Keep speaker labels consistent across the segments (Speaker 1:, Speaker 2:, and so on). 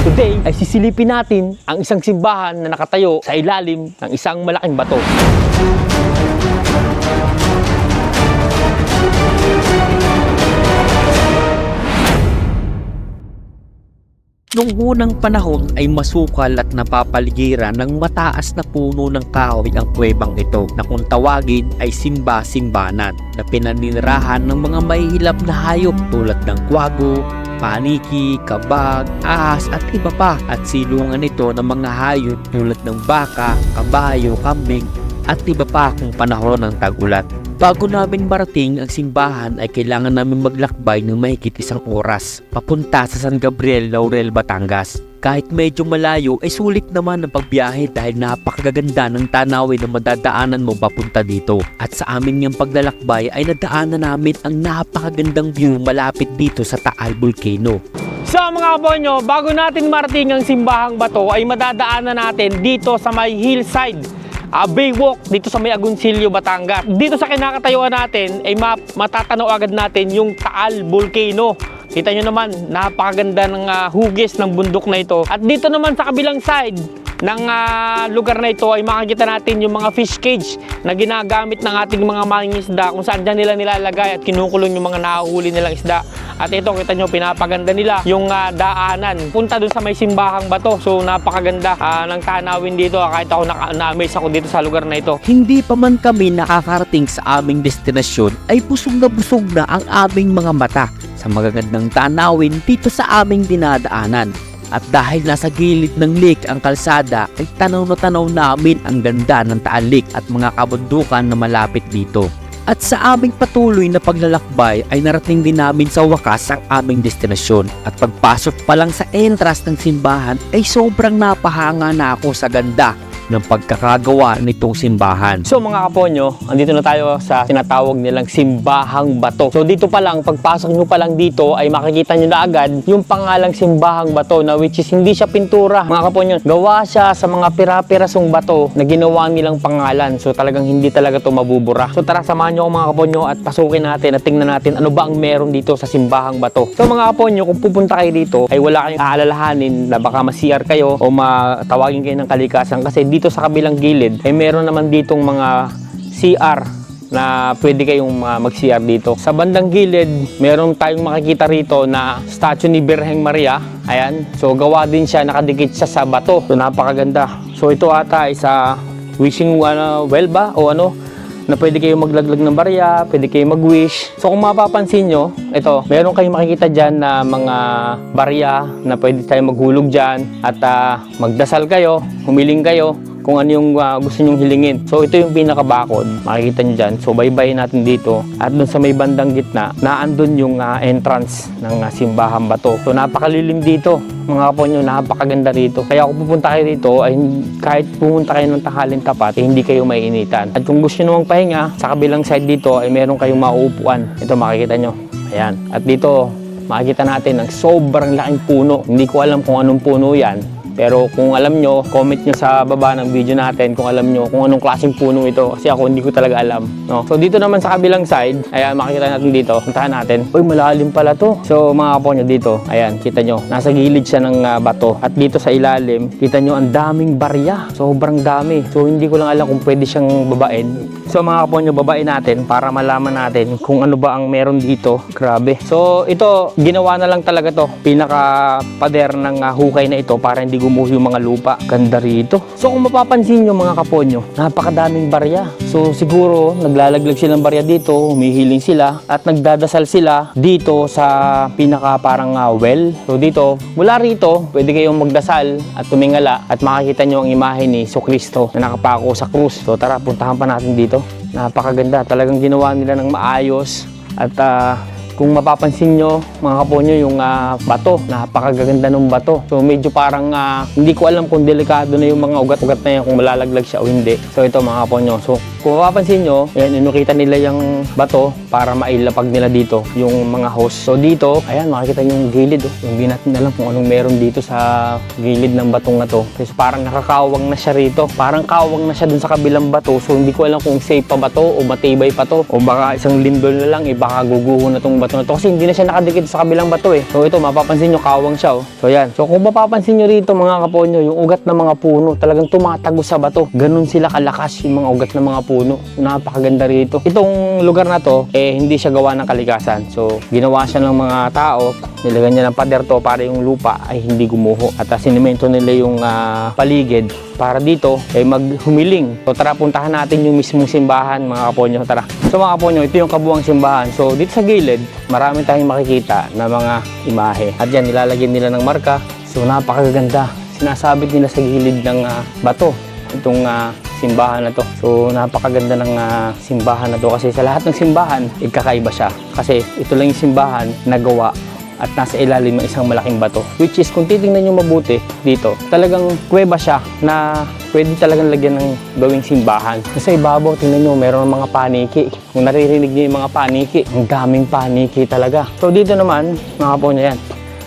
Speaker 1: Today ay sisilipin natin ang isang simbahan na nakatayo sa ilalim ng isang malaking bato.
Speaker 2: Noong unang panahon ay masukal at napapaligiran ng mataas na puno ng kahoy ang kuwebang ito na kung tawagin ay simba-simbanan na pinaninirahan ng mga mahihilap na hayop tulad ng kwago, paniki, kabag, ahas at iba pa, at silungan ito ng mga hayop tulad ng baka, kabayo, kambing at iba pa kung panahon ng tag-ulat. Bago namin marating ang simbahan ay kailangan namin maglakbay ng mahigit 1 oras papunta sa San Gabriel, Laurel, Batangas. Kahit medyo malayo ay sulit naman ang pagbiyahe dahil napakaganda ng tanawin na madadaanan mo papunta dito. At sa amin niyang paglalakbay ay nadaanan namin ang napakagandang view malapit dito sa Taal Volcano.
Speaker 1: So mga kaponyo, bago natin marating ang simbahang bato ay madadaanan natin dito sa may hillside. Baywalk dito sa may Agoncillo, Batangas. Dito sa kinakatayuan natin ay matatanaw agad natin yung Taal Volcano. Kita nyo naman, napakaganda ng hugis ng bundok na ito. At dito naman sa kabilang side ng lugar na ito ay makikita natin yung mga fish cage na ginagamit ng ating mga mangingisda, kung saan dyan nila nilalagay at kinukulong yung mga nahuhuli nilang isda. At ito, kita nyo, pinapaganda nila yung daanan punta dun sa may simbahang bato. So napakaganda ng tanawin dito, kahit ako na-amaze ako dito sa lugar na ito.
Speaker 2: Hindi pa man kami nakakarating sa aming destinasyon ay busog na ang aming mga mata sa magagandang tanawin dito sa aming dinadaanan. At dahil nasa gilid ng lake ang kalsada ay tanaw na tanaw namin ang ganda ng Taal Lake at mga kabundukan na malapit dito. At sa aming patuloy na paglalakbay ay narating din namin sa wakas ang aming destinasyon. At pagpasok pa lang sa entrance ng simbahan ay sobrang napahanga na ako sa ganda ng pagkakagawa nitong simbahan.
Speaker 1: So mga kaponyo, andito na tayo sa tinatawag nilang simbahang bato. So dito pa lang, pagpasok nyo pa lang dito ay makikita nyo na agad yung pangalang simbahang bato na which is hindi siya pintura. Mga kaponyo, gawa siya sa mga pira-pirasong bato na ginawa nilang pangalan. So talagang hindi talaga to mabubura. So tara, samahan nyo ako mga kaponyo at pasukin natin at tingnan natin ano ba ang meron dito sa simbahang bato. So mga kaponyo, kung pupunta kayo dito ay wala kayong aalalahanin na baka ma-CR kayo o matawagin kayo ng kalikasan, kasi dito sa kabilang gilid ay meron naman ditong mga CR na pwede kayong mag-CR dito. Sa bandang gilid, meron tayong makikita rito na statue ni Birheng Maria. Ayan. So gawa din siya, nakadikit siya sa bato. So napakaganda. So ito ata ay sa wishing well ba o ano, na pwede kayong maglaglag ng barya, pwede kayong mag-wish. So kung mapapansin nyo, ito, meron kayong makikita dyan na mga barya na pwede tayong maghulog dyan at magdasal kayo, humiling kayo kung ano yung gusto nyong hilingin. So ito yung pinakabakod, makikita nyo dyan. So baybayin natin dito at dun sa may bandang gitna, naandun yung entrance ng simbahang bato. So napakalilim dito mga kaponyo, napakaganda rito. Kaya kung pupunta kayo dito ay kahit pumunta kayo ng tanghaling tapat, hindi kayo maiinitan. At kung gusto nyo magpahinga, sa kabilang side dito ay meron kayong mauupuan. Ito makikita nyo, ayan. At dito makikita natin ang sobrang laking puno. Hindi ko alam kung anong puno yan, pero kung alam nyo, comment nyo sa baba ng video natin kung alam nyo kung anong klaseng puno ito. Kasi ako hindi ko talaga alam. No? So dito naman sa kabilang side, ayan, makikita natin dito. Puntahan natin. Uy, malalim pala to. So mga kaponyo dito, ayan, kita nyo. Nasa gilid siya ng bato. At dito sa ilalim, kita nyo ang daming barya. Sobrang dami. So hindi ko lang alam kung pwede siyang babain. So mga kaponyo, babain natin para malaman natin kung ano ba ang meron dito. Grabe. So ito, ginawa na lang talaga to. Pinaka-pader ng hukay na ito para hindi gumuho yung mga lupa. Ganda rito. So kung mapapansin nyo mga kaponyo, napakadaming barya. So siguro naglalaglag silang barya dito, humihiling sila at nagdadasal sila dito sa pinaka parang well. So dito, mula rito, pwede kayong magdasal at tumingala at makikita nyo ang imahe ni Jesucristo na nakapako sa krus. So tara, puntahan pa natin dito. Napakaganda. Talagang ginawa nila ng maayos at kung mapapansin nyo mga kaponyo yung bato, napakaganda ng bato. So medyo parang hindi ko alam kung delikado na yung mga ugat-ugat na yan, kung malalaglag siya o hindi. So ito mga kaponyo, so kung mapapansin nyo, ayan, inukita nila yung bato para mailapag nila dito yung mga hose. So dito, ayan, makikita nyo yung gilid. Oh. Hindi natin alam kung anong meron dito sa gilid ng batong na to. Kasi parang nakakawang na siya rito. Parang kawang na siya dun sa kabilang bato. So hindi ko alam kung safe pa ba to o matibay pa to. O baka isang lindol na lang, baka guguho na tong bato na to. Kasi hindi na siya nakadikit sa kabilang bato eh. So ito, mapapansin nyo, kawang siya. Oh. So yan. So kung mapapansin nyo rito mga kaponyo, yung ugat ng mga puno, talagang tumatago sa bato. Ganun sila kalakas yung mga ugat ng mga puno. Napakaganda rito. Itong lugar na to, hindi siya gawa ng kalikasan. So ginawa siya ng mga tao, nilagyan niya ng pader to para yung lupa ay hindi gumuho. At sinimento nila yung paligid para dito ay maghumiling. So tara, puntahan natin yung mismong simbahan mga kaponyo. Tara. So mga kaponyo, ito yung kabuuang simbahan. So dito sa gilid, marami tayong makikita na mga imahe. At yan, nilalagyan nila ng marka. So napakaganda. Sinasabit nila sa gilid ng bato itong simbahan na to. So napakaganda ng simbahan na to kasi sa lahat ng simbahan, kakaiba siya. Kasi ito lang yung simbahan na gawa at nasa ilalim ng isang malaking bato. Which is, kung titingnan nyo mabuti dito, talagang kuweba siya na pwede talagang lagyan ng gawing simbahan. Kasi ibabaw, tingnan nyo, meron ng mga paniki. Kung naririnig nyo yung mga paniki, ang daming paniki talaga. So dito naman, mga po nyo yan,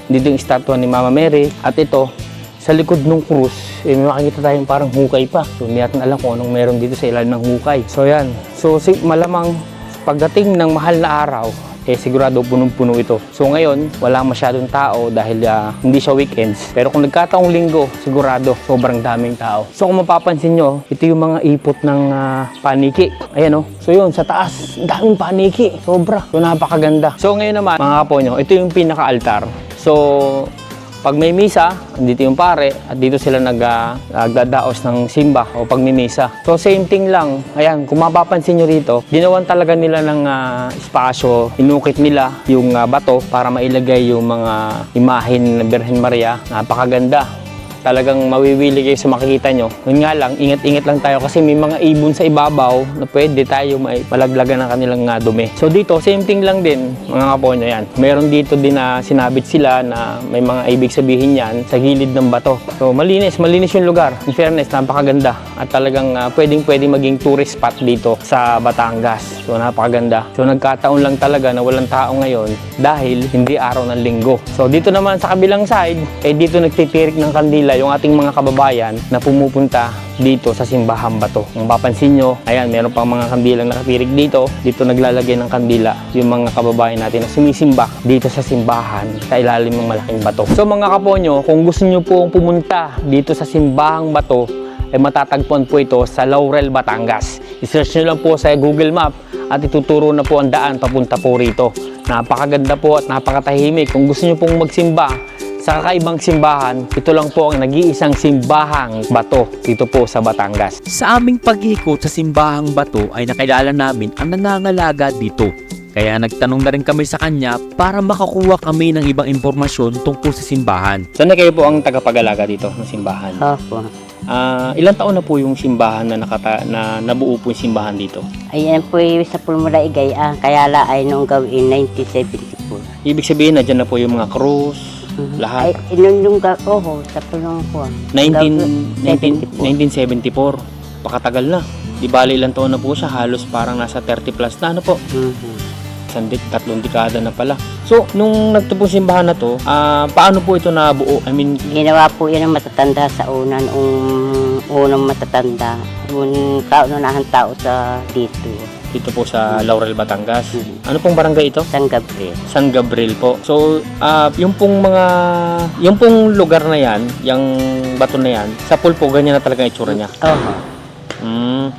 Speaker 1: dito yung estatwa ni Mama Mary. At ito, sa likod ng krus, may makikita tayong parang hukay pa. So hindi natin alam kung anong meron dito sa ilalim ng hukay. So yan. So malamang pagdating ng mahal na araw, sigurado punong-puno ito. So ngayon, wala masyadong tao dahil hindi siya weekends. Pero kung nagkataong linggo, sigurado sobrang daming tao. So kung mapapansin nyo, ito yung mga ipot ng paniki. Ayan o. So yun, sa taas, daming paniki. Sobra. So napakaganda. So ngayon naman, mga kapo nyo, ito yung pinaka-altar. So pag may misa, dito yung pare at dito sila nagdadaos ng simba o pagmimisa. So same thing lang. Ayan, kung mapapansin nyo rito, ginawan talaga nila ng espasyo, inukit nila yung bato para mailagay yung mga imahin ng Birhen Maria. Napakaganda. Talagang mawiwili kayo sa makikita nyo. Yun nga lang, ingat-ingat lang tayo kasi may mga ibon sa ibabaw na pwede tayo malaglagan ng kanilang dumi. So dito, same thing lang din, mga kaponyo yan. Meron dito din na sinabit sila na may mga ibig sabihin yan sa gilid ng bato. So malinis yung lugar. In fairness, napakaganda. At talagang pwedeng maging tourist spot dito sa Batangas. So napakaganda. So nagkataon lang talaga na walang tao ngayon dahil hindi araw ng linggo. So dito naman sa kabilang side, dito nagtitirik ng kandila yung ating mga kababayan na pumupunta dito sa simbahang bato. Kung mapapansin nyo, ayan, meron pang mga kandilang nakatirik dito. Dito naglalagay ng kandila yung mga kababayan natin na sumisimba dito sa simbahan sa ilalim ng malaking bato. So mga kaponyo, kung gusto nyo pong pumunta dito sa simbahang bato, matatagpuan po ito sa Laurel, Batangas. I-search nyo lang po sa Google Map at ituturo na po ang daan papunta po rito. Napakaganda po at napakatahimik. Kung gusto nyo pong magsimba sa kakaibang simbahan, ito lang po ang nag-iisang simbahang bato dito po sa Batangas.
Speaker 2: Sa aming pag-ikot sa simbahang bato ay nakilala namin ang nangangalaga dito. Kaya nagtanong na rin kami sa kanya para makakuha kami ng ibang impormasyon tungkol sa simbahan.
Speaker 1: Saan na kayo po ang tagapag-alaga dito ng simbahan?
Speaker 3: Opo.
Speaker 1: Ilang taon na po yung simbahan na nabuo po yung simbahan dito?
Speaker 3: Ayan po yung sa Pulmura Igay, kaya la ay nung gawin 1974.
Speaker 1: Ibig sabihin na dyan na po yung mga krus, lahat.
Speaker 3: Ay, inunong sa Pulmura po.
Speaker 1: 1974. Pakatagal na. Di bali ilang taon na po siya, halos parang nasa 30 plus na ano po. Tatlong dekada na pala. So, nung nagtupong simbahan na to, paano po ito nabuo? I mean,
Speaker 3: Ginawa po yan ng matatanda sa una, unang matatanda. Yung kaunahang tao sa dito,
Speaker 1: dito po sa Laurel, Batangas. Ano pong barangay ito?
Speaker 3: San Gabriel.
Speaker 1: San Gabriel po. So, yung pong lugar na yan, yung bato na yan, sa pulpo, ganyan na talaga ang itsura niya.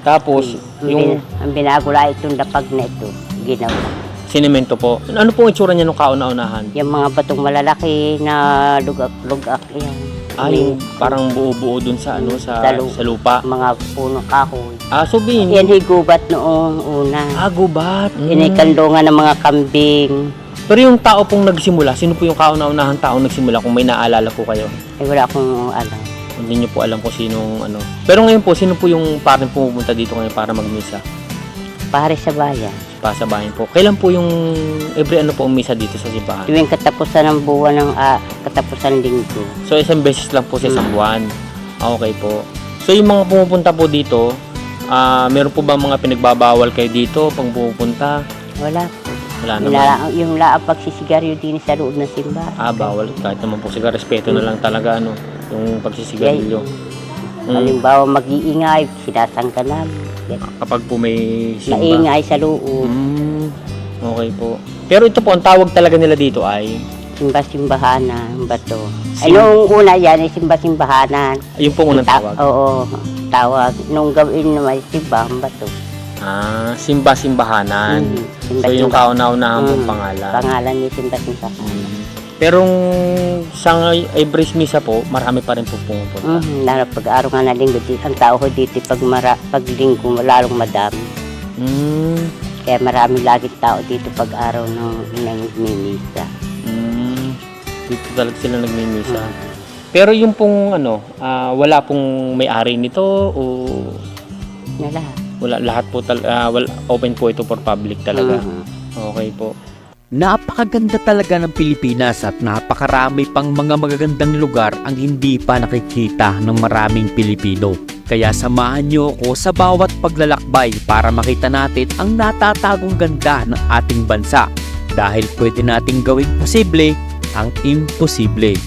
Speaker 1: Tapos,
Speaker 3: Ang binago lang itong dapag na ito, ginawa.
Speaker 1: sinemento po. Ano pong itsura niya nung kauna-unahan?
Speaker 3: Yung mga batong malalaki na lugak-lugak yan.
Speaker 1: Yung parang buo-buo dun sa sa lupa.
Speaker 3: Mga puno kahoy.
Speaker 1: So bin.
Speaker 3: Yan higubat noong una.
Speaker 1: Gubat.
Speaker 3: Inikandungan ng mga kambing.
Speaker 1: Pero yung tao pong nagsimula, sino po yung kauna-unahang tao nagsimula kung may naalala po kayo?
Speaker 3: Wala akong alam.
Speaker 1: Hindi niyo po alam kung sinong ano. Pero ngayon po, sino po yung parang pumupunta dito ngayon para magmisa?
Speaker 3: Pare sa bayan.
Speaker 1: Pasabahin po. Kailan po yung every ano po ang misa dito sa simbahan?
Speaker 3: Tuwing katapusan ng buwan ng katapusan linggo.
Speaker 1: So isang beses lang po sa isang buwan. Okay po. So yung mga pumupunta po dito, Meron po ba mga pinagbabawal kayo dito pang pupunta?
Speaker 3: Wala.
Speaker 1: Wala naman.
Speaker 3: Yung laang pagsisigaryo din sa loob ng simbahan.
Speaker 1: Bawal. Kahit naman po siga, respeto na lang talaga, ano, yung pagsisigarilyo.
Speaker 3: Halimbawa, mag-iingay, sinasangka namin.
Speaker 1: Kapag po may simba.
Speaker 3: Maingay sa loob.
Speaker 1: Okay po. Pero ito po, ang tawag talaga nila dito ay,
Speaker 3: Simba-simbahanan, bato. Ay, nung una yan, ay simba-simbahanan.
Speaker 1: yung pong unang tawag.
Speaker 3: Oo, tawag. Nung gawin naman, simbahan, bato.
Speaker 1: Simba-simbahanan. So yung kauna-unahan pong pangalan.
Speaker 3: Pangalan ni simba-simbahanan.
Speaker 1: Pero sa Ibris Misa po, marami pa rin po pumupunta.
Speaker 3: Lalo pag-araw nga na linggo, ang tao ko dito, pag linggo, lalong madami. Kaya marami lagi tao dito pag-araw ng nagmimisa.
Speaker 1: Dito talaga sila nagmimisa. Pero yung pong wala pong may-ari nito o
Speaker 3: Na lahat.
Speaker 1: wala, lahat po open po ito for public talaga. Okay po.
Speaker 2: Napakaganda talaga ng Pilipinas at napakarami pang mga magagandang lugar ang hindi pa nakikita ng maraming Pilipino. Kaya samahan niyo ako sa bawat paglalakbay para makita natin ang natatagong ganda ng ating bansa. Dahil pwede nating gawing posible ang imposible.